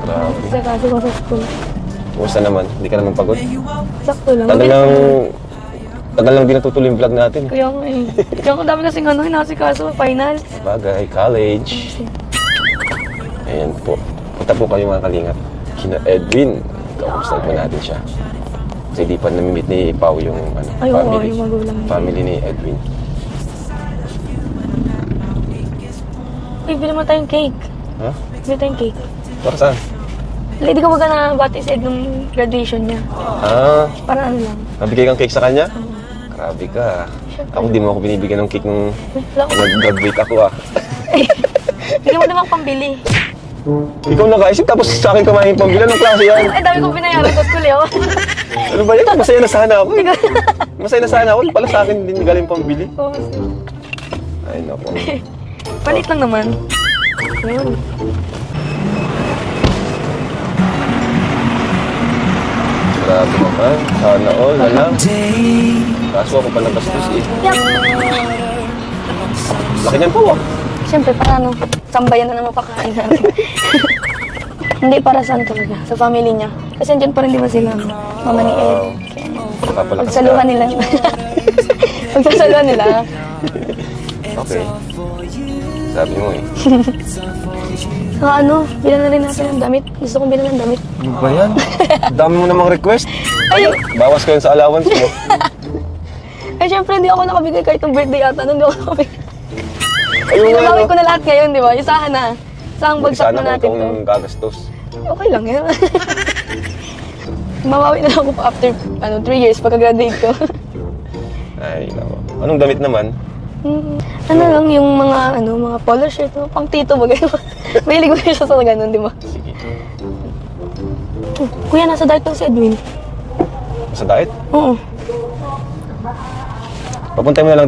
Grabe. Kasi ko sa school. Kumusta naman? Hindi ka naman pagod? Sakto lang. Tagal lang din natutuloy yung vlog natin. Kaya nga eh. Kaya ang dami kasing ano, inasikaso, finals. Bagay, college. Ayan po. Punta po kayo mga kalingap. Kina Edwin. Kamusta po natin siya. Kasi di pa namimit ni Pao yung Ay, oo, family. yung magulang niya. Family ni Edwin. Ay, bili mo tayong cake. Ha? Bili tayong cake. Para saan? Hindi ka na bati sa Ed nung graduation niya. Ah, Para ano lang. nabigay kang cake sa kanya? Grabe ka. Ako di mo ako binibigyan ng cake nung Wala ko. nag-graduate ako ah. Hindi mo naman pambili. Ikaw nakaisip tapos sa akin kumain pambili. Anong klase yan? Ay, dami kong binayaran sa school eh. Oh. Ano ba yan? Masaya na sana ako eh. Masaya na sana ako. Pala sa akin din galing pambili. Oo. Ay naku. Palit lang naman. Ayun. Grabe naman. Sana all na lang. Kaso ako pa nagastos eh. Yup. Laki niyan po ah. Siyempre, para ano, sambayan na naman pakain natin. Hindi para saan talaga, sa family niya. Kasi andyan pa rin di ba sila, mama ni Ed. Napapalakas Pagsaluhan ka. nila. Pagsasaluhan nila. Okay. Sabi mo eh. Saka ano, bilan na rin natin ng damit. Gusto kong bilan ng damit. Ano ba yan? Dami mo namang request. Ay, Bawas ko yun sa allowance mo. ay syempre hindi ako nakabigay kahit ng birthday ata. Nung hindi ako nakabigay. Ayun nga Pinabawit no. ko na lahat ngayon, di ba? Isahan na. Isang bagsak Sana na natin kung to. ikaw gagastos. Okay lang yan. Mabawi na lang ako after 3 years pagka-graduate ko. Ay naku. Anong damit naman? Ano lang yung mga polo shirt, pang tito ba gano'n? Mahilig mo siya sa ganun, di ba? Sige. Kuya, nasa diet lang si Edwin. Sa diet? Oo. Papunta mo na lang dun